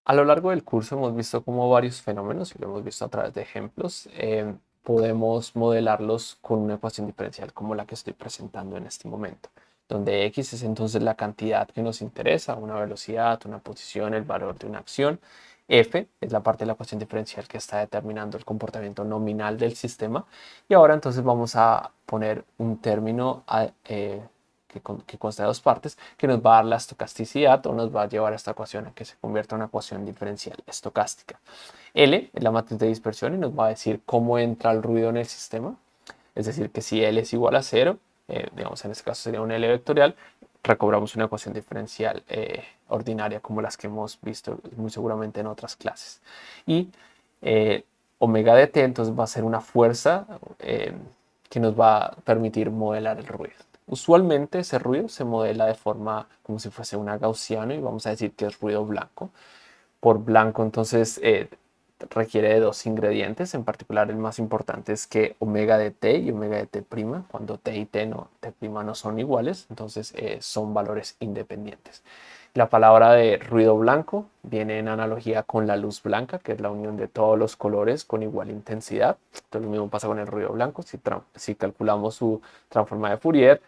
A lo largo del curso hemos visto como varios fenómenos, y lo hemos visto a través de ejemplos, podemos modelarlos con una ecuación diferencial como la que estoy presentando en este momento, donde x es entonces la cantidad que nos interesa, una velocidad, una posición, el valor de una acción. F es la parte de la ecuación diferencial que está determinando el comportamiento nominal del sistema. Y ahora entonces vamos a poner un término que consta de dos partes, que nos va a dar la estocasticidad o nos va a llevar a esta ecuación a que se convierta en una ecuación diferencial estocástica. L es la matriz de dispersión y nos va a decir cómo entra el ruido en el sistema. Es decir, que si L es igual a cero, digamos en este caso sería un L vectorial, recobramos una ecuación diferencial ordinaria como las que hemos visto muy seguramente en otras clases. Y omega de t entonces va a ser una fuerza que nos va a permitir modelar el ruido. Usualmente ese ruido se modela de forma como si fuese una gaussiano y vamos a decir que es ruido blanco. Por blanco entonces requiere de dos ingredientes, en particular el más importante es que omega de t y omega de t', cuando t y t no son iguales, entonces son valores independientes. La palabra de ruido blanco viene en analogía con la luz blanca, que es la unión de todos los colores con igual intensidad. Entonces lo mismo pasa con el ruido blanco. Si calculamos su transforma de Fourier,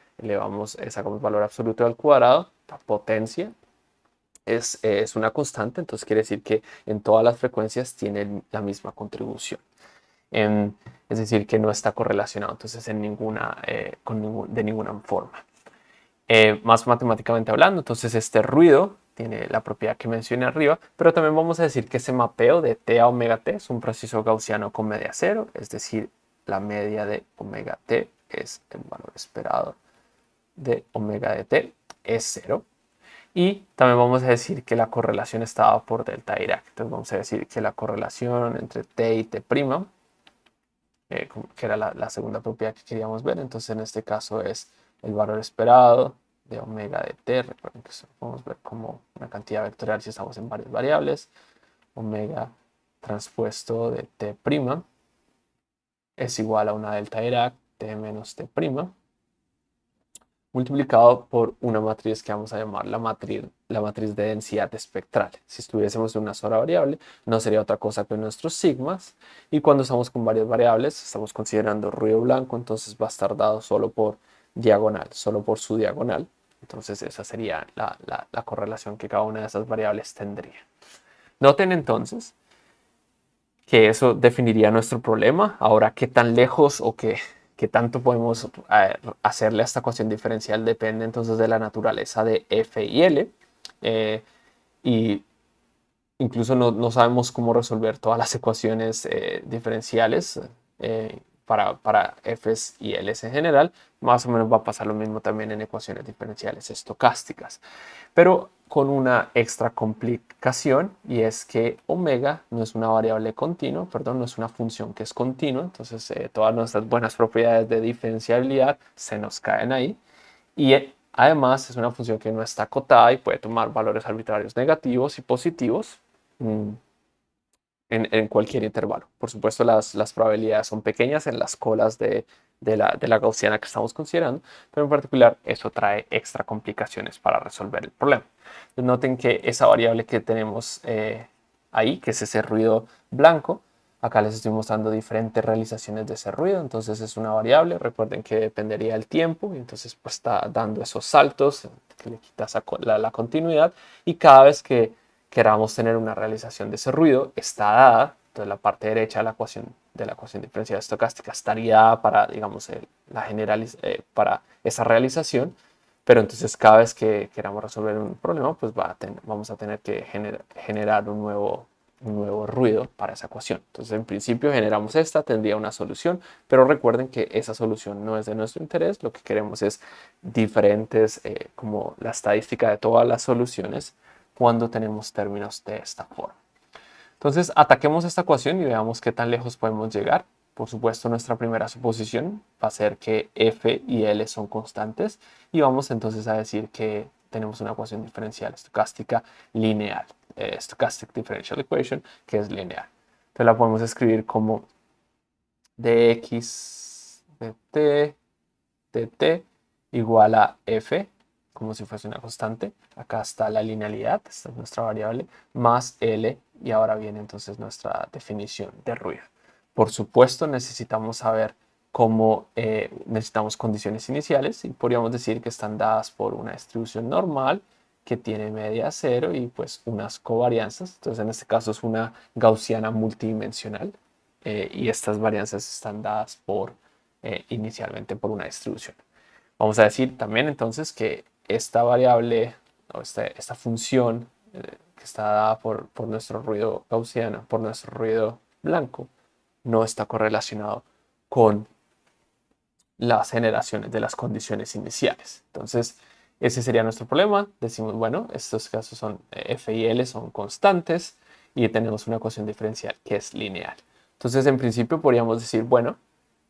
sacamos valor absoluto al cuadrado, la potencia es una constante, entonces quiere decir que en todas las frecuencias tiene la misma contribución. Es decir, que no está correlacionado entonces de ninguna forma. Más matemáticamente hablando, entonces este ruido tiene la propiedad que mencioné arriba, pero también vamos a decir que ese mapeo de t a omega t es un proceso gaussiano con media cero, es decir, la media de omega t es el valor esperado de omega de t, es cero. Y también vamos a decir que la correlación está dada por delta Dirac. Entonces vamos a decir que la correlación entre t y t', que era la segunda propiedad que queríamos ver, entonces en este caso es el valor esperado de omega de t. Recuerden que eso lo podemos ver como una cantidad vectorial si estamos en varias variables. Omega transpuesto de t' es igual a una delta Dirac, t menos t', multiplicado por una matriz que vamos a llamar la matriz de densidad espectral. Si estuviésemos en una sola variable, no sería otra cosa que nuestros sigmas. Y cuando estamos con varias variables, estamos considerando ruido blanco, entonces va a estar dado solo por diagonal, solo por su diagonal. Entonces esa sería la correlación que cada una de esas variables tendría. Noten entonces que eso definiría nuestro problema. Ahora, qué tan lejos o qué tanto podemos hacerle a esta ecuación diferencial depende entonces de la naturaleza de f y l. Y incluso no sabemos cómo resolver todas las ecuaciones diferenciales para f's y l's en general. Más o menos va a pasar lo mismo también en ecuaciones diferenciales estocásticas, pero con una extra complicación, y es que omega no es una variable continua, perdón, no es una función que es continua, entonces todas nuestras buenas propiedades de diferenciabilidad se nos caen ahí. Y además es una función que no está acotada y puede tomar valores arbitrarios negativos y positivos mm, en cualquier intervalo. Por supuesto, las probabilidades son pequeñas en las colas de la gaussiana que estamos considerando, pero en particular eso trae extra complicaciones para resolver el problema. Entonces, noten que esa variable que tenemos ahí, que es ese ruido blanco, acá les estoy mostrando diferentes realizaciones de ese ruido, entonces es una variable, recuerden que dependería del tiempo, y entonces pues está dando esos saltos, que le quitas la continuidad, y cada vez que queramos tener una realización de ese ruido, está dada, entonces la parte derecha de la ecuación diferencial estocástica estaría dada para, digamos, para esa realización, pero entonces cada vez que queramos resolver un problema, pues vamos a tener que generar un nuevo ruido para esa ecuación. Entonces, en principio generamos esta, tendría una solución, pero recuerden que esa solución no es de nuestro interés. Lo que queremos es diferentes, como la estadística de todas las soluciones cuando tenemos términos de esta forma. Entonces, ataquemos esta ecuación y veamos qué tan lejos podemos llegar. Por supuesto, nuestra primera suposición va a ser que f y l son constantes y vamos entonces a decir que tenemos una ecuación diferencial estocástica lineal, stochastic differential equation, que es lineal. Entonces la podemos escribir como dx de t igual a f como si fuese una constante. Acá está la linealidad, esta es nuestra variable, más L, y ahora viene entonces nuestra definición de ruido. Por supuesto, necesitamos saber cómo necesitamos condiciones iniciales y podríamos decir que están dadas por una distribución normal que tiene media cero y pues unas covarianzas. Entonces en este caso es una gaussiana multidimensional y estas varianzas están dadas por inicialmente por una distribución. Vamos a decir también entonces que esta variable o esta función que está dada por nuestro ruido gaussiano, por nuestro ruido blanco, no está correlacionado con las generaciones de las condiciones iniciales. Entonces, ese sería nuestro problema. Decimos, bueno, estos casos son f y l son constantes y tenemos una ecuación diferencial que es lineal. Entonces, en principio podríamos decir, bueno,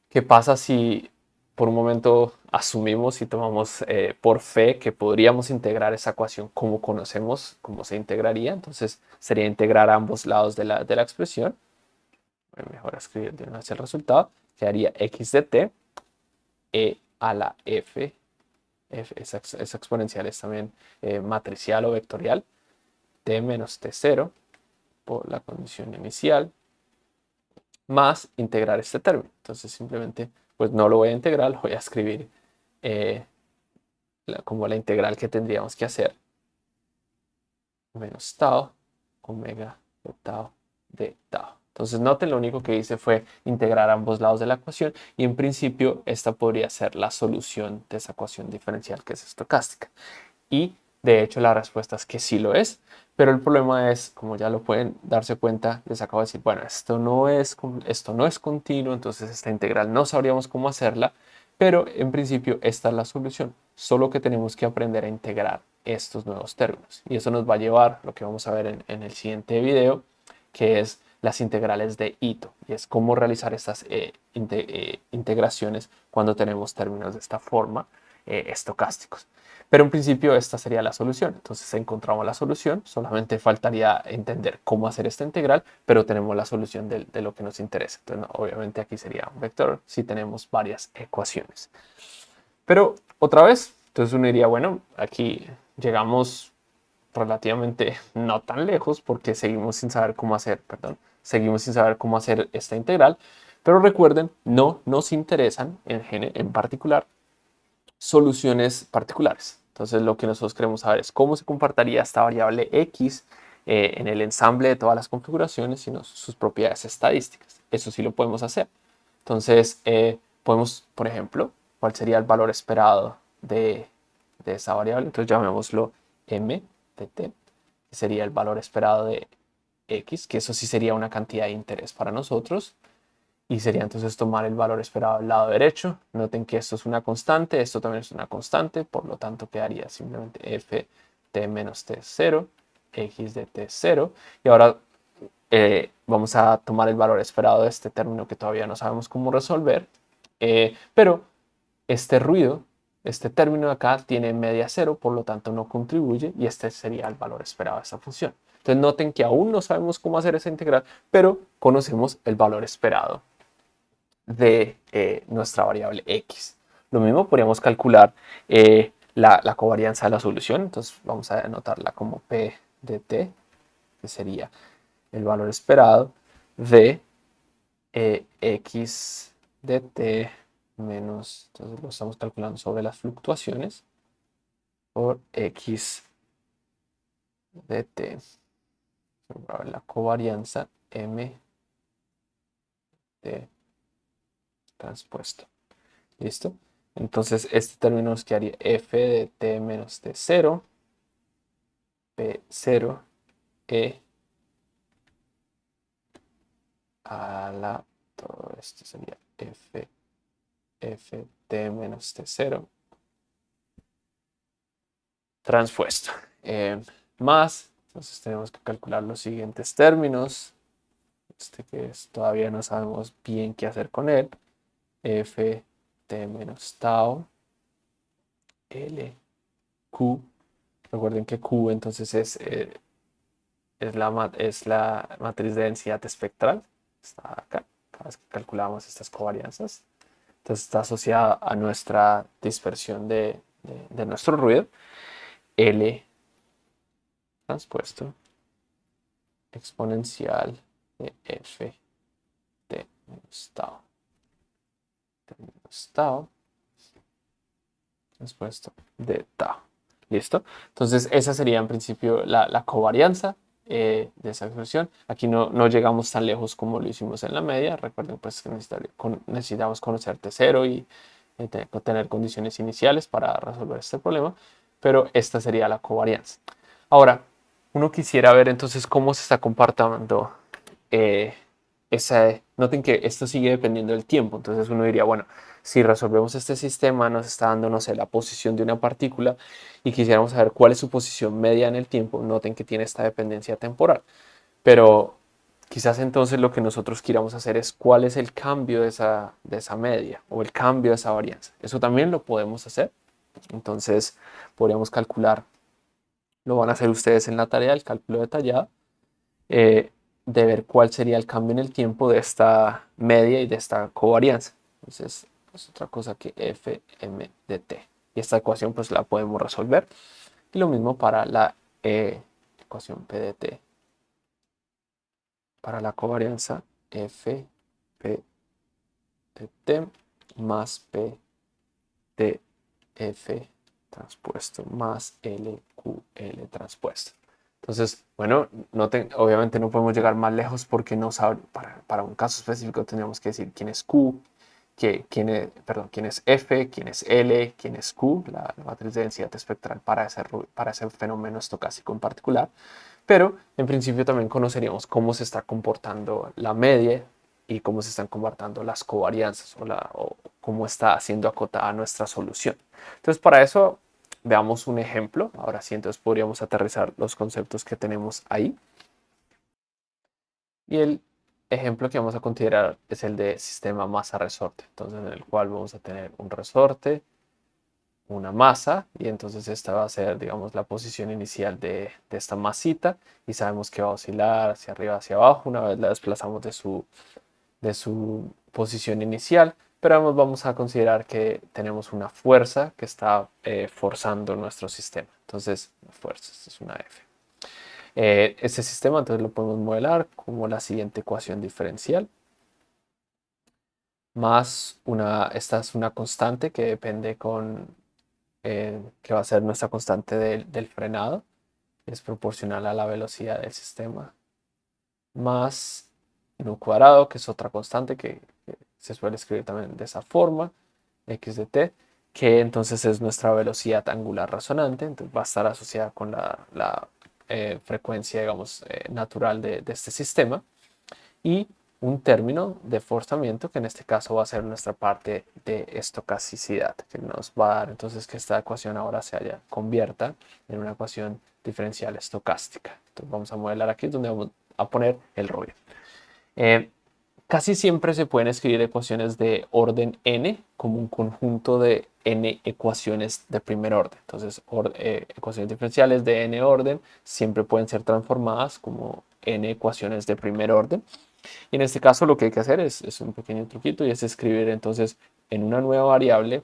¿qué pasa si por un momento asumimos y tomamos por fe que podríamos integrar esa ecuación como conocemos cómo se integraría? Entonces, sería integrar a ambos lados de la expresión. Mejor escribir de una vez el resultado. Quedaría x de t e a la f, esa exponencial es también matricial o vectorial, t menos t0 por la condición inicial, más integrar este término. Entonces simplemente pues no lo voy a integrar, lo voy a escribir como la integral que tendríamos que hacer, menos tau omega de tau de tau. Entonces noten, lo único que hice fue integrar ambos lados de la ecuación y en principio esta podría ser la solución de esa ecuación diferencial que es estocástica. Y de hecho la respuesta es que sí lo es, pero el problema es, como ya lo pueden darse cuenta, les acabo de decir, bueno, esto no es continuo, entonces esta integral no sabríamos cómo hacerla, pero en principio esta es la solución, solo que tenemos que aprender a integrar estos nuevos términos. Y eso nos va a llevar, lo que vamos a ver en el siguiente video, que es las integrales de Ito, y es cómo realizar estas integraciones cuando tenemos términos de esta forma estocásticos. Pero en principio esta sería la solución. Entonces encontramos la solución, solamente faltaría entender cómo hacer esta integral, pero tenemos la solución de lo que nos interesa. Entonces, no, obviamente aquí sería un vector si tenemos varias ecuaciones. Pero otra vez, entonces uno diría, bueno, aquí llegamos relativamente no tan lejos porque seguimos sin saber cómo hacer, seguimos sin saber cómo hacer esta integral. Pero recuerden, no nos interesan en particular soluciones particulares. Entonces lo que nosotros queremos saber es cómo se comportaría esta variable x en el ensamble de todas las configuraciones y sus propiedades estadísticas. Eso sí lo podemos hacer. Entonces podemos, por ejemplo, cuál sería el valor esperado de esa variable. Entonces llamémoslo m de t, que sería el valor esperado de x, que eso sí sería una cantidad de interés para nosotros. Y sería entonces tomar el valor esperado al lado derecho. Noten que esto es una constante, esto también es una constante, por lo tanto quedaría simplemente f t menos t0, x de t0. Y ahora vamos a tomar el valor esperado de este término que todavía no sabemos cómo resolver. Pero este ruido, este término de acá tiene media cero, por lo tanto no contribuye y este sería el valor esperado de esta función. Entonces noten que aún no sabemos cómo hacer esa integral, pero conocemos el valor esperado de nuestra variable x. Lo mismo podríamos calcular la covarianza de la solución. Entonces vamos a anotarla como p de t, que sería el valor esperado de x de t menos, entonces lo estamos calculando sobre las fluctuaciones, por x de t. La covarianza m de transpuesto. ¿Listo? Entonces este término nos quedaría f de t menos t0, p0 e a la, todo esto sería f t menos t0 transpuesto. Más, entonces tenemos que calcular los siguientes términos, este que todavía no sabemos bien qué hacer con él, f t menos tau l q. Recuerden que q entonces es la matriz de densidad espectral. Está acá, cada vez que calculamos estas covarianzas. Entonces está asociada a nuestra dispersión de de nuestro ruido, L transpuesto exponencial de F de estado transpuesto de tau. ¿Listo? Entonces esa sería en principio la covarianza de esa expresión. Aquí no llegamos tan lejos como lo hicimos en la media. Recuerden pues que necesitamos conocer T0 y tener condiciones iniciales para resolver este problema, pero esta sería la covarianza. Ahora, uno quisiera ver entonces cómo se está comportando noten que esto sigue dependiendo del tiempo, entonces uno diría, bueno, si resolvemos este sistema, nos está dando, no sé, la posición de una partícula y quisiéramos saber cuál es su posición media en el tiempo, noten que tiene esta dependencia temporal, pero quizás entonces lo que nosotros queramos hacer es cuál es el cambio de esa media o el cambio de esa varianza. Eso también lo podemos hacer, entonces podríamos calcular, lo van a hacer ustedes en la tarea, el cálculo detallado, eh, de ver cuál sería el cambio en el tiempo de esta media y de esta covarianza. Entonces, es otra cosa que Fm de t. Y esta ecuación pues la podemos resolver. Y lo mismo para la ecuación P de t. Para la covarianza F P de t más P de F transpuesto más LQL transpuesto. Entonces, bueno, obviamente no podemos llegar más lejos porque no para un caso específico tendríamos que decir quién es Q, quién es F, quién es L, quién es Q, la matriz de densidad espectral para ese fenómeno estocástico en particular. Pero en principio también conoceríamos cómo se está comportando la media y cómo se están comportando las covarianzas o cómo está siendo acotada nuestra solución. Entonces, para eso veamos un ejemplo. Ahora sí, entonces podríamos aterrizar los conceptos que tenemos ahí. Y el ejemplo que vamos a considerar es el de sistema masa-resorte. Entonces, en el cual vamos a tener un resorte, una masa, y entonces esta va a ser, digamos, la posición inicial de esta masita, y sabemos que va a oscilar hacia arriba, hacia abajo, una vez la desplazamos de su posición inicial, pero además vamos a considerar que tenemos una fuerza que está forzando nuestro sistema. Entonces, la fuerza, esta es una F. Este sistema entonces lo podemos modelar como la siguiente ecuación diferencial, más esta es una constante que depende que va a ser nuestra constante del frenado, es proporcional a la velocidad del sistema, más nu cuadrado, que es otra constante que se suele escribir también de esa forma, x de t, que entonces es nuestra velocidad angular resonante, entonces va a estar asociada con la frecuencia, digamos, natural de este sistema, y un término de forzamiento, que en este caso va a ser nuestra parte de estocasticidad, que nos va a dar entonces que esta ecuación ahora convierta en una ecuación diferencial estocástica. Entonces vamos a modelar aquí donde vamos a poner el ruido. Casi siempre se pueden escribir ecuaciones de orden n como un conjunto de n ecuaciones de primer orden. Entonces, ecuaciones diferenciales de n orden siempre pueden ser transformadas como n ecuaciones de primer orden. Y en este caso lo que hay que hacer es un pequeño truquito, y es escribir entonces en una nueva variable,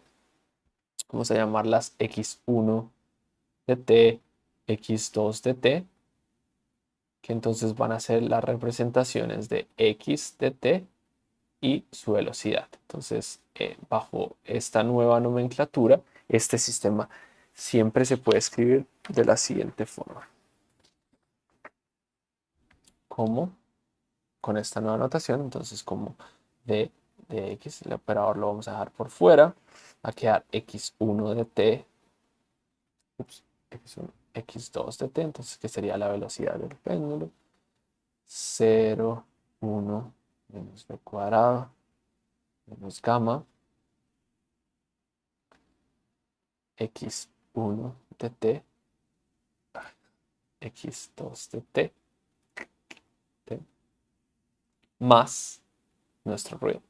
vamos a llamarlas x1 de t, x2 de t, que entonces van a ser las representaciones de x de t y su velocidad. Entonces, bajo esta nueva nomenclatura, este sistema siempre se puede escribir de la siguiente forma. Como con esta nueva notación, entonces como de x, el operador lo vamos a dejar por fuera, va a quedar x1 de t, x1, x2 de t, entonces que sería la velocidad del péndulo, 0, 1, menos b cuadrado, menos gamma, x1 de t, x2 de t, más nuestro ruido.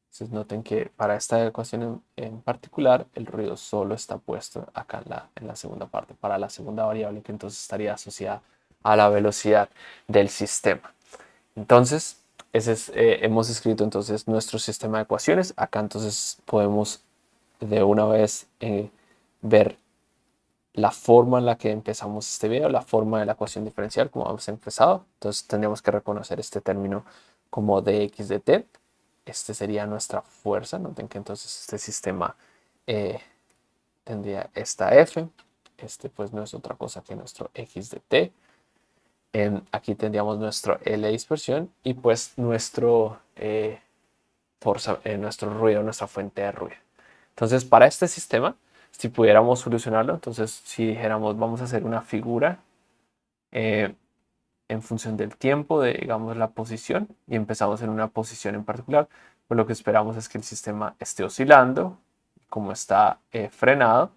Entonces noten que para esta ecuación en particular, el ruido solo está puesto acá en la segunda parte, para la segunda variable, que entonces estaría asociada a la velocidad del sistema. Entonces, hemos escrito entonces nuestro sistema de ecuaciones. Acá entonces podemos de una vez ver la forma en la que empezamos este video, la forma de la ecuación diferencial, como hemos empezado. Entonces tendríamos que reconocer este término como dx de t. Este sería nuestra fuerza. Noten que entonces este sistema tendría esta f. Este pues no es otra cosa que nuestro x de t. Aquí tendríamos nuestro L de dispersión y pues nuestro ruido, nuestra fuente de ruido. Entonces, para este sistema, si pudiéramos solucionarlo, entonces si dijéramos vamos a hacer una figura en función del tiempo, de digamos la posición, y empezamos en una posición en particular, pues lo que esperamos es que el sistema esté oscilando, como está frenado,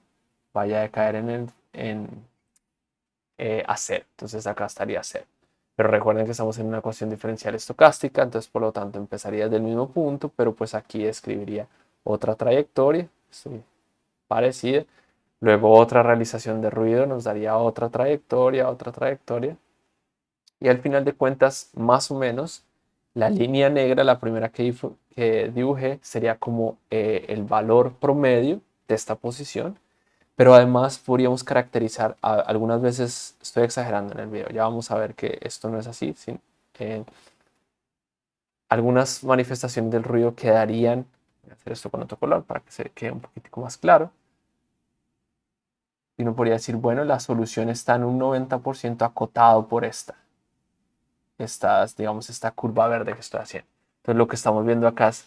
vaya a caer a cero. Entonces acá estaría cero. Pero recuerden que estamos en una ecuación diferencial estocástica, entonces por lo tanto empezaría desde el mismo punto, pero pues aquí escribiría otra trayectoria, sí, parecida. Luego otra realización de ruido nos daría otra trayectoria, otra trayectoria. Y al final de cuentas, más o menos, la línea negra, la primera que dibujé, sería como el valor promedio de esta posición. Pero además podríamos caracterizar, algunas veces estoy exagerando en el video, ya vamos a ver que esto no es así. Algunas manifestaciones del ruido quedarían, voy a hacer esto con otro color para que se quede un poquitico más claro. Y uno podría decir, bueno, la solución está en un 90% acotado por digamos, esta curva verde que estoy haciendo. Entonces lo que estamos viendo acá es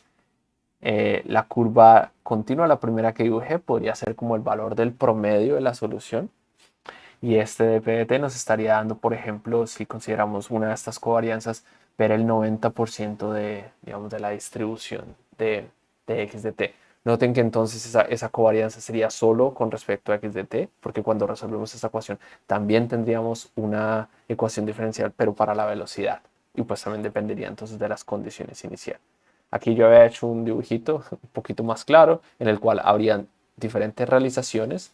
la curva continua, la primera que dibujé, podría ser como el valor del promedio de la solución. Y este de PDT nos estaría dando, por ejemplo, si consideramos una de estas covarianzas, ver el 90% digamos, de la distribución de x de t. Noten que entonces esa covarianza sería solo con respecto a x de t, porque cuando resolvemos esta ecuación también tendríamos una ecuación diferencial, pero para la velocidad. Y pues también dependería entonces de las condiciones iniciales. Aquí yo había hecho un dibujito un poquito más claro, en el cual habrían diferentes realizaciones.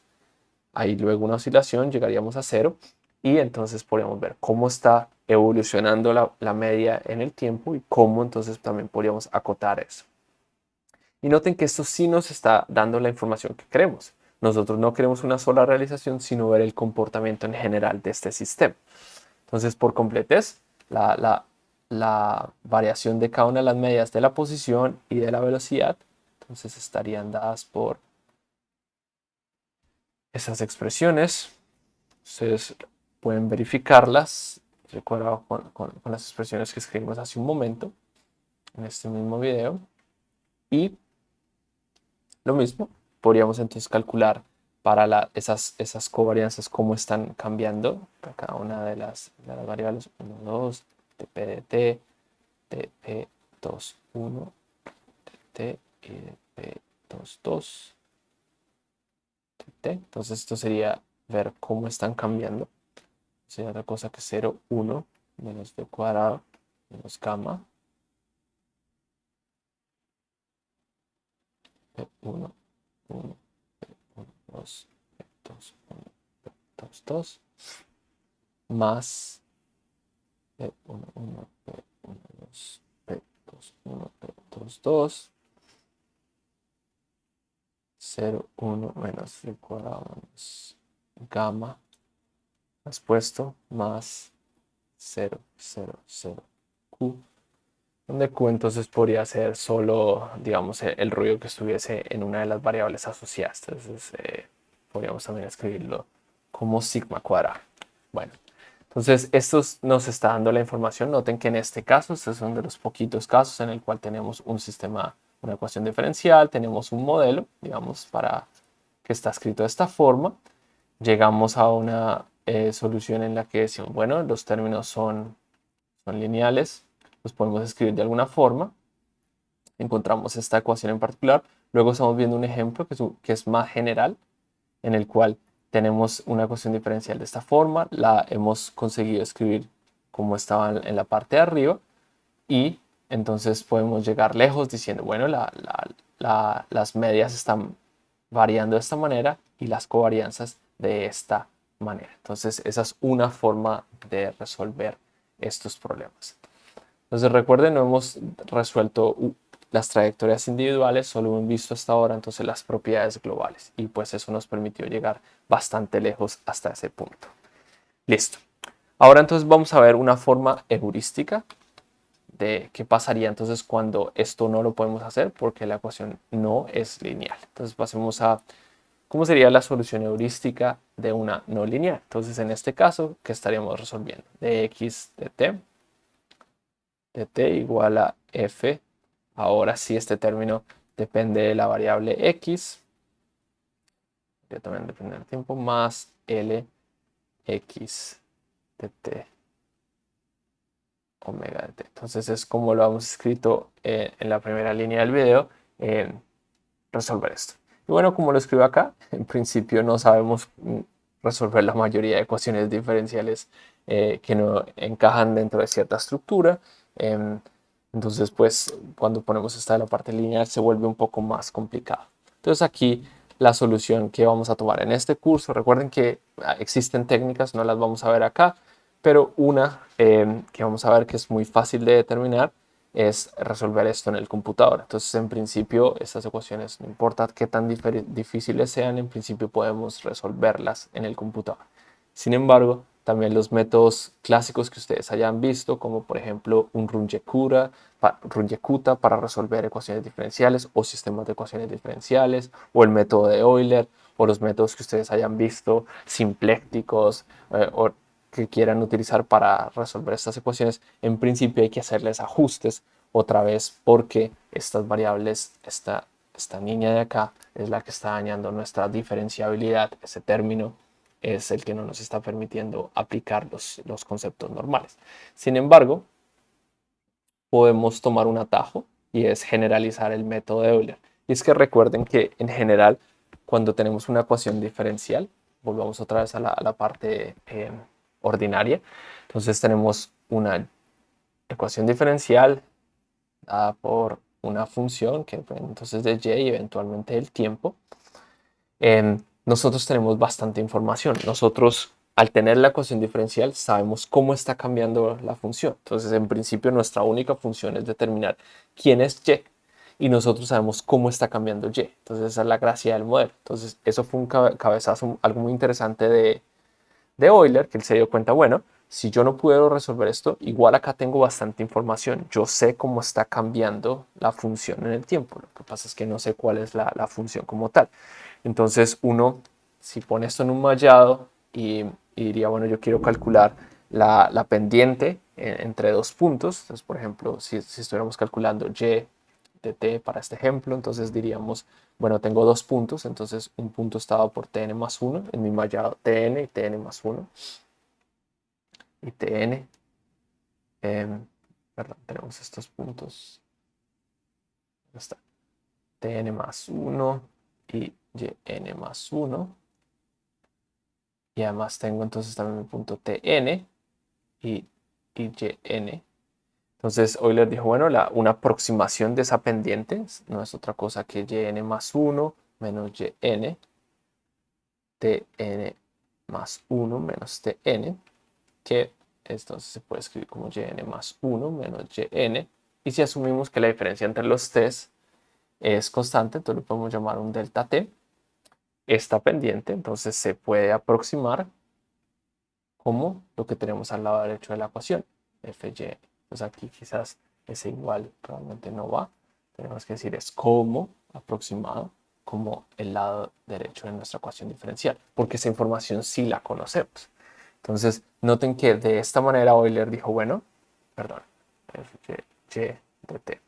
Ahí luego una oscilación, llegaríamos a cero y entonces podríamos ver cómo está evolucionando la media en el tiempo y cómo entonces también podríamos acotar eso. Y noten que esto sí nos está dando la información que queremos. Nosotros no queremos una sola realización, sino ver el comportamiento en general de este sistema. Entonces, por completez, la variación de cada una de las medidas de la posición y de la velocidad, entonces estarían dadas por esas expresiones. Ustedes pueden verificarlas, recuerda con las expresiones que escribimos hace un momento en este mismo video. Y lo mismo, podríamos entonces calcular para esas covarianzas cómo están cambiando para cada una de las variables 1, 2, dp de t, dp 2, 1, dt y dp 2, 2, dt. Entonces esto sería ver cómo están cambiando. Sería otra cosa que 0, 1 menos b cuadrado menos gamma b1, 1, b1, 2, b2, 1, b2, 2 más b1, 1, b1, 2, b2, 1, b2, 2 0, 1 menos b cuadrado menos gamma expuesto más 0, 0, 0 q, donde Q entonces podría ser solo, digamos, el ruido que estuviese en una de las variables asociadas. Entonces, podríamos también escribirlo como sigma cuadrado. Bueno, entonces esto nos está dando la información. Noten que en este caso, estos son de los poquitos casos en el cual tenemos un sistema, una ecuación diferencial, tenemos un modelo, digamos, para que está escrito de esta forma. Llegamos a una solución en la que decimos, bueno, los términos son lineales, los podemos escribir de alguna forma. Encontramos esta ecuación en particular. Luego estamos viendo un ejemplo que es más general, en el cual tenemos una ecuación diferencial de esta forma. La hemos conseguido escribir como estaba en la parte de arriba. Y entonces podemos llegar lejos diciendo, bueno, las medias están variando de esta manera y las covarianzas de esta manera. Entonces esa es una forma de resolver estos problemas. Entonces recuerden, no hemos resuelto las trayectorias individuales solo hemos visto hasta ahora entonces las propiedades globales y pues eso nos permitió llegar bastante lejos hasta ese punto. Listo. Ahora entonces vamos a ver una forma heurística de qué pasaría entonces cuando esto no lo podemos hacer porque la ecuación no es lineal. Entonces pasemos a cómo sería la solución heurística de una no lineal. Entonces en este caso, ¿qué estaríamos resolviendo? De x de t igual a f. Ahora sí este término depende de la variable x, que también depende del tiempo, más l x de t omega de t. Entonces es como lo hemos escrito en la primera línea del video, resolver esto. Y bueno, como lo escribo acá, en principio no sabemos resolver la mayoría de ecuaciones diferenciales que no encajan dentro de cierta estructura. Entonces, pues cuando ponemos esta de la parte lineal se vuelve un poco más complicado. Entonces aquí la solución que vamos a tomar en este curso, recuerden que existen técnicas, no las vamos a ver acá, pero una que vamos a ver que es muy fácil de determinar es resolver esto en el computador. Entonces, en principio, estas ecuaciones, no importa qué tan difíciles sean, en principio podemos resolverlas en el computador. Sin embargo, también los métodos clásicos que ustedes hayan visto, como por ejemplo un Runge-Kutta para resolver ecuaciones diferenciales o sistemas de ecuaciones diferenciales, o el método de Euler, o los métodos que ustedes hayan visto simplécticos o que quieran utilizar para resolver estas ecuaciones, en principio hay que hacerles ajustes otra vez porque estas variables, esta niña de acá es la que está dañando nuestra diferenciabilidad. Ese término es el que no nos está permitiendo aplicar los conceptos normales. Sin embargo, podemos tomar un atajo y es generalizar el método de Euler. Y es que recuerden que en general, cuando tenemos una ecuación diferencial, volvamos otra vez a la parte ordinaria, entonces tenemos una ecuación diferencial dada por una función que entonces de y y eventualmente el tiempo. Nosotros tenemos bastante información. Nosotros, al tener la ecuación diferencial, sabemos cómo está cambiando la función. Entonces, en principio, nuestra única función es determinar quién es y y nosotros sabemos cómo está cambiando y. Entonces, esa es la gracia del modelo. Entonces, eso fue un cabezazo, algo muy interesante de Euler, que él se dio cuenta, bueno, si yo no puedo resolver esto, igual acá tengo bastante información. Yo sé cómo está cambiando la función en el tiempo. Lo que pasa es que no sé cuál es la función como tal. Entonces uno, si pone esto en un mallado y diría, bueno, yo quiero calcular la pendiente entre dos puntos. Entonces, por ejemplo, si estuviéramos calculando y de t para este ejemplo, entonces diríamos, bueno, tengo dos puntos, entonces un punto está dado por tn más 1, en mi mallado tn y tn más 1, y tn, perdón, tenemos estos puntos, está tn más 1 y yn más 1, y además tengo entonces también mi punto tn y yn. Entonces Euler dijo, bueno, una aproximación de esa pendiente no es otra cosa que yn más 1 menos yn, tn más 1 menos tn, que entonces se puede escribir como yn más 1 menos yn. Y si asumimos que la diferencia entre los t's es constante, entonces lo podemos llamar un delta t. Esta pendiente entonces se puede aproximar como lo que tenemos al lado derecho de la ecuación, fy. Pues aquí quizás ese igual realmente no va. Tenemos que decir es como aproximado como el lado derecho de nuestra ecuación diferencial, porque esa información sí la conocemos. Entonces, noten que de esta manera Euler dijo, bueno, perdón, y de t.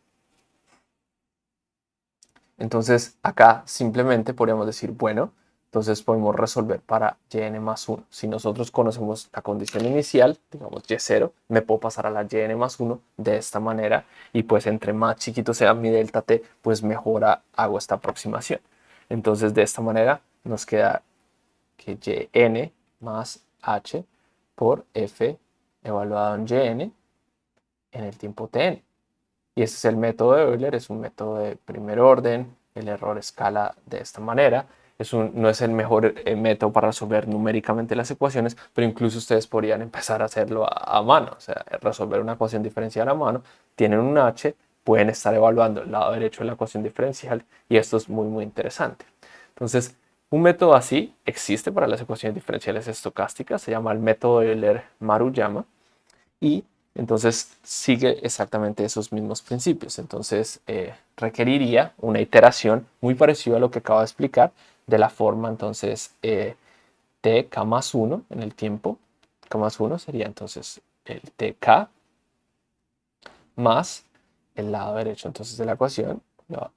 Entonces, acá simplemente podríamos decir, bueno, entonces podemos resolver para yn más 1. Si nosotros conocemos la condición inicial, digamos y0, me puedo pasar a la yn más 1 de esta manera y pues entre más chiquito sea mi delta t, pues mejor hago esta aproximación. Entonces de esta manera nos queda que yn más h por f evaluado en yn en el tiempo tn. Y ese es el método de Euler, es un método de primer orden, el error escala de esta manera. No es el mejor método para resolver numéricamente las ecuaciones, pero incluso ustedes podrían empezar a hacerlo a mano, o sea, resolver una ecuación diferencial a mano. Tienen un h, pueden estar evaluando el lado derecho de la ecuación diferencial y esto es muy interesante. Entonces, un método así existe para las ecuaciones diferenciales estocásticas, se llama el método de Euler-Maruyama y entonces sigue exactamente esos mismos principios. Entonces requeriría una iteración muy parecida a lo que acabo de explicar de la forma entonces tk más 1 en el tiempo. K más 1 sería entonces el tk más el lado derecho entonces de la ecuación,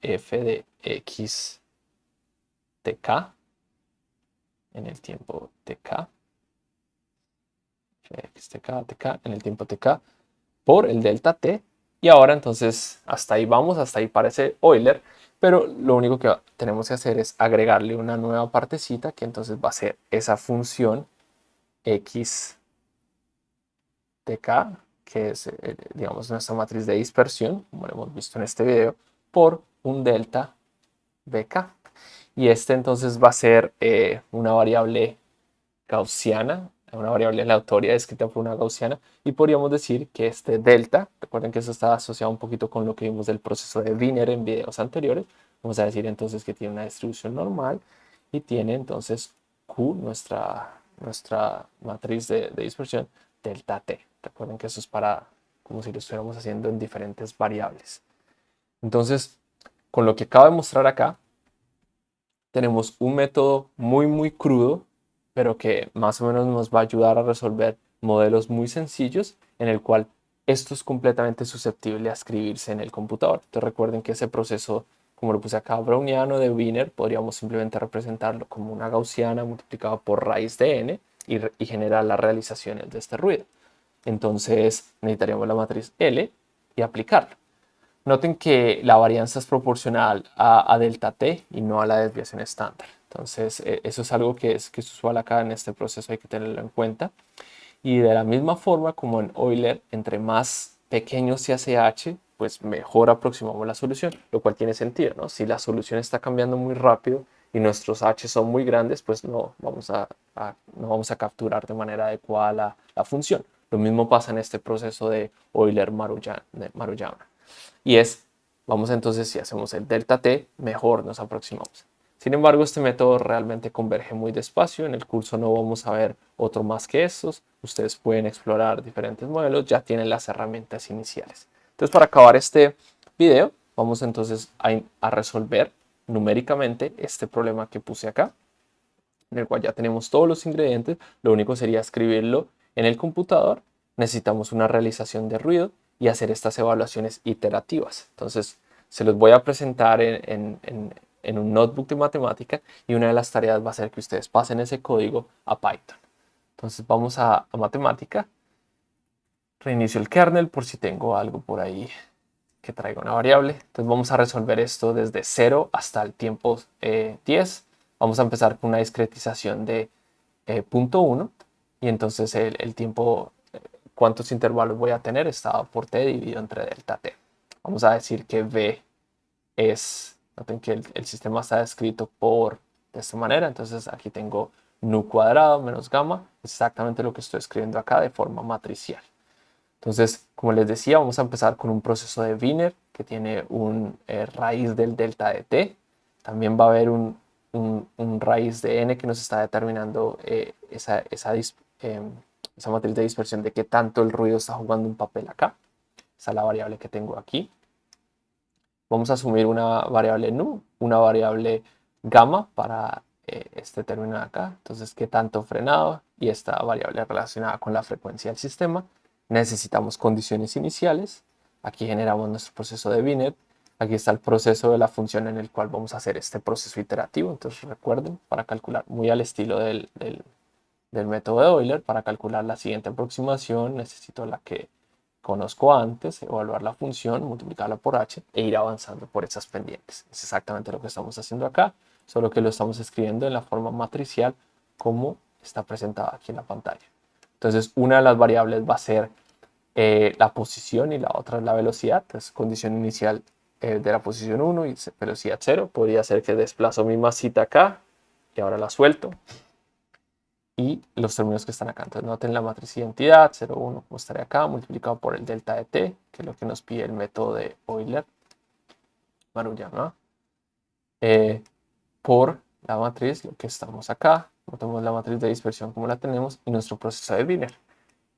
f de x tk en el tiempo tk, f de x tk en el tiempo tk por el delta t. Y ahora entonces hasta ahí vamos, hasta ahí parece Euler, pero lo único que tenemos que hacer es agregarle una nueva partecita que entonces va a ser esa función x tk, que es digamos nuestra matriz de dispersión, como lo hemos visto en este video, por un delta bk. Y este entonces va a ser una variable gaussiana, una variable aleatoria escrita por una gaussiana, y podríamos decir que este delta, recuerden que eso está asociado un poquito con lo que vimos del proceso de Wiener en videos anteriores, vamos a decir entonces que tiene una distribución normal y tiene entonces Q, nuestra matriz de dispersión, delta t. Recuerden que eso es para como si lo estuviéramos haciendo en diferentes variables. Entonces, con lo que acabo de mostrar acá, tenemos un método muy crudo, pero que más o menos nos va a ayudar a resolver modelos muy sencillos en el cual esto es completamente susceptible a escribirse en el computador. Entonces recuerden que ese proceso, como lo puse acá, browniano de Wiener, podríamos simplemente representarlo como una gaussiana multiplicada por raíz de n y generar las realizaciones de este ruido. Entonces necesitaríamos la matriz L y aplicarlo. Noten que la varianza es proporcional a delta t y no a la desviación estándar. Entonces, eso es algo que es usual acá en este proceso, hay que tenerlo en cuenta. Y de la misma forma como en Euler, entre más pequeño se hace h, pues mejor aproximamos la solución, lo cual tiene sentido, ¿no? Si la solución está cambiando muy rápido y nuestros h son muy grandes, pues no vamos a capturar de manera adecuada la función. Lo mismo pasa en este proceso de Euler-Maruyama. Y vamos entonces, si hacemos el delta t, mejor nos aproximamos. Sin embargo, este método realmente converge muy despacio. En el curso no vamos a ver otro más que estos. Ustedes pueden explorar diferentes modelos, ya tienen las herramientas iniciales. Entonces, para acabar este video, vamos entonces a resolver numéricamente este problema que puse acá, en el cual ya tenemos todos los ingredientes. Lo único sería escribirlo en el computador. Necesitamos una realización de ruido y hacer estas evaluaciones iterativas. Entonces, se los voy a presentar en un notebook de matemática y una de las tareas va a ser que ustedes pasen ese código a Python. Entonces, vamos a matemática. Reinicio el kernel por si tengo algo por ahí que traiga una variable. Entonces, vamos a resolver esto desde 0 hasta el tiempo 10. Vamos a empezar con una discretización de 0.1 y entonces el tiempo, cuántos intervalos voy a tener, está dado por t dividido entre delta t. Vamos a decir que v es, noten que el sistema está descrito de esta manera, entonces aquí tengo nu cuadrado menos gamma, exactamente lo que estoy escribiendo acá de forma matricial. Entonces, como les decía, vamos a empezar con un proceso de Wiener que tiene un raíz del delta de t. También va a haber un raíz de n que nos está determinando esa matriz de dispersión de qué tanto el ruido está jugando un papel acá. Esa es la variable que tengo aquí. Vamos a asumir una variable nu, una variable gamma para este término de acá. Entonces, qué tanto frenado y esta variable relacionada con la frecuencia del sistema. Necesitamos condiciones iniciales. Aquí generamos nuestro proceso de Wiener. Aquí está el proceso de la función en el cual vamos a hacer este proceso iterativo. Entonces recuerden, para calcular muy al estilo del método de Euler, para calcular la siguiente aproximación necesito la que conozco antes, evaluar la función, multiplicarla por h e ir avanzando por esas pendientes. Es exactamente lo que estamos haciendo acá, solo que lo estamos escribiendo en la forma matricial como está presentada aquí en la pantalla. Entonces, una de las variables va a ser la posición y la otra es la velocidad. Entonces, condición inicial de la posición 1 y velocidad 0. Podría ser que desplazo mi masita acá y ahora la suelto. y los términos que están acá. Entonces noten la matriz identidad, 0, 1, como estaría acá, multiplicado por el delta de t, que es lo que nos pide el método de Euler, Maruyama, por la matriz, lo que estamos acá, notemos la matriz de dispersión como la tenemos y nuestro proceso de Wiener.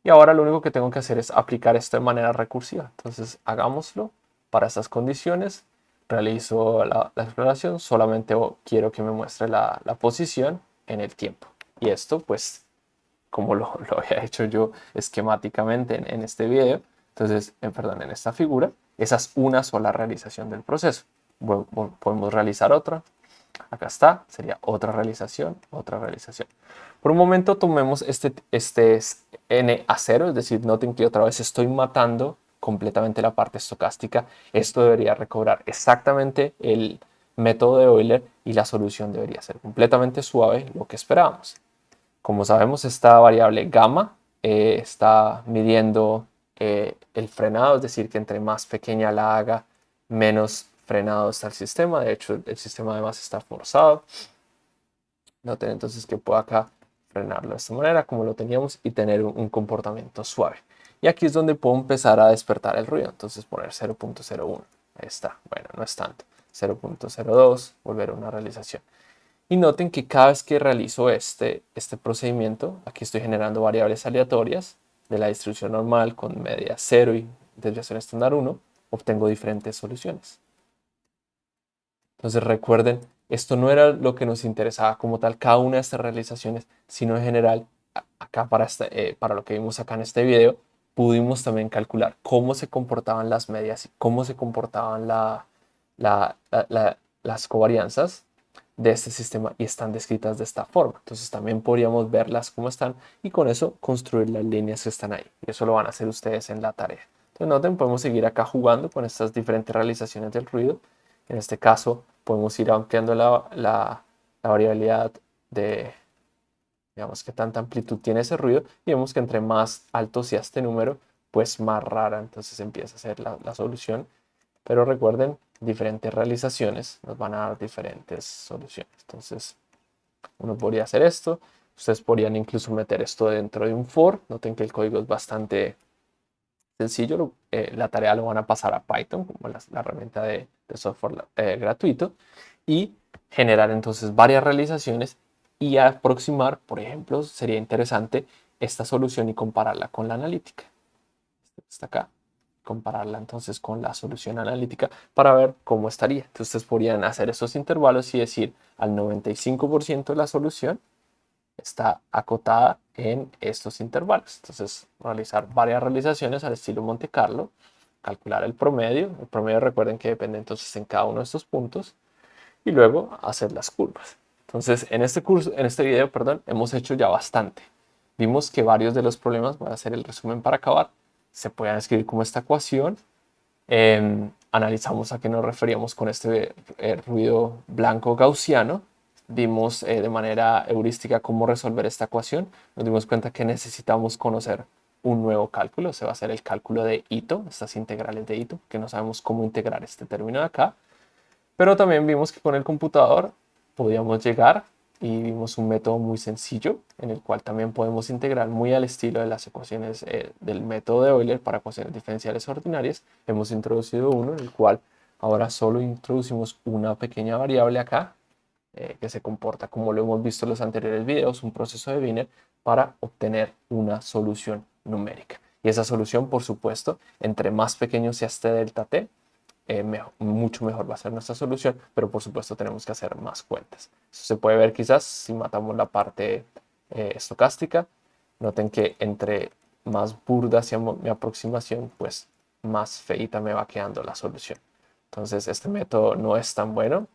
Y ahora lo único que tengo que hacer es aplicar esto de manera recursiva. Entonces hagámoslo para estas condiciones. Realizo la exploración, solamente quiero que me muestre la posición en el tiempo. Y esto pues como lo había hecho yo esquemáticamente en este video, entonces, perdón, en esta figura, esa es una sola realización del proceso. Podemos realizar otra, acá está, sería otra realización, otra realización. Por un momento tomemos este es n a 0, es decir, noten que otra vez estoy matando completamente la parte estocástica. Esto debería recobrar exactamente el método de Euler y la solución debería ser completamente suave, lo que esperábamos. Como sabemos, esta variable gamma está midiendo el frenado, es decir, que entre más pequeña la haga, menos frenado está el sistema. De hecho, el sistema además está forzado. Noten entonces que puedo acá frenarlo de esta manera, como lo teníamos, y tener un comportamiento suave. Y aquí es donde puedo empezar a despertar el ruido. Entonces poner 0.01. Ahí está. Bueno, no es tanto. 0.02, volver a una realización. Y noten que cada vez que realizo este procedimiento, aquí estoy generando variables aleatorias de la distribución normal con media 0 y desviación estándar 1, obtengo diferentes soluciones. Entonces recuerden, esto no era lo que nos interesaba como tal cada una de estas realizaciones, sino en general, acá para lo que vimos acá en este video, pudimos también calcular cómo se comportaban las medias y cómo se comportaban las covarianzas de este sistema y están descritas de esta forma. Entonces también podríamos verlas como están y con eso construir las líneas que están ahí. Y eso lo van a hacer ustedes en la tarea. Entonces noten, podemos seguir acá jugando con estas diferentes realizaciones del ruido. En este caso podemos ir ampliando la variabilidad de, digamos, qué tanta amplitud tiene ese ruido y vemos que entre más alto sea este número, pues más rara entonces empieza a ser la solución. Pero recuerden, diferentes realizaciones nos van a dar diferentes soluciones. Entonces, uno podría hacer esto. Ustedes podrían incluso meter esto dentro de un for. Noten que el código es bastante sencillo. La tarea lo van a pasar a Python, como la herramienta de software gratuito, y generar entonces varias realizaciones y aproximar, por ejemplo, sería interesante esta solución y compararla con la analítica. Está acá. Compararla entonces con la solución analítica para ver cómo estaría. Entonces ustedes podrían hacer estos intervalos y decir al 95% de la solución está acotada en estos intervalos. Entonces realizar varias realizaciones al estilo Monte Carlo, calcular el promedio. El promedio recuerden que depende entonces en cada uno de estos puntos y luego hacer las curvas. Entonces en este curso, en este video, perdón, hemos hecho ya bastante. Vimos que varios de los problemas, voy a hacer el resumen para acabar, se pueden escribir como esta ecuación. Analizamos a qué nos referíamos con este ruido blanco gaussiano. Vimos de manera heurística cómo resolver esta ecuación. Nos dimos cuenta que necesitamos conocer un nuevo cálculo. Se va a hacer el cálculo de Ito, estas integrales de Ito, que no sabemos cómo integrar este término de acá. Pero también vimos que con el computador podíamos llegar y vimos un método muy sencillo en el cual también podemos integrar muy al estilo de las ecuaciones del método de Euler para ecuaciones diferenciales ordinarias. Hemos introducido uno en el cual ahora solo introducimos una pequeña variable acá que se comporta como lo hemos visto en los anteriores videos, un proceso de Wiener para obtener una solución numérica. Y esa solución, por supuesto, entre más pequeño sea este delta t, mucho mejor va a ser nuestra solución, pero por supuesto tenemos que hacer más cuentas. Eso se puede ver quizás si matamos la parte estocástica. Noten que entre más burda sea mi aproximación, pues más feita me va quedando la solución. Entonces este método no es tan bueno.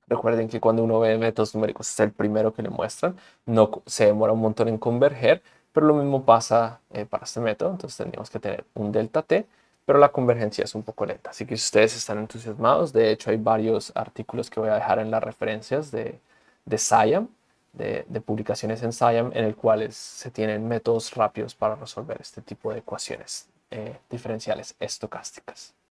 Recuerden que cuando uno ve métodos numéricos es el primero que le muestran, no se demora un montón en converger, pero lo mismo pasa para este método, entonces tendríamos que tener un delta t, pero la convergencia es un poco lenta. Así que si ustedes están entusiasmados, de hecho hay varios artículos que voy a dejar en las referencias de SciAm, de publicaciones en SciAm, en el cuales se tienen métodos rápidos para resolver este tipo de ecuaciones diferenciales estocásticas.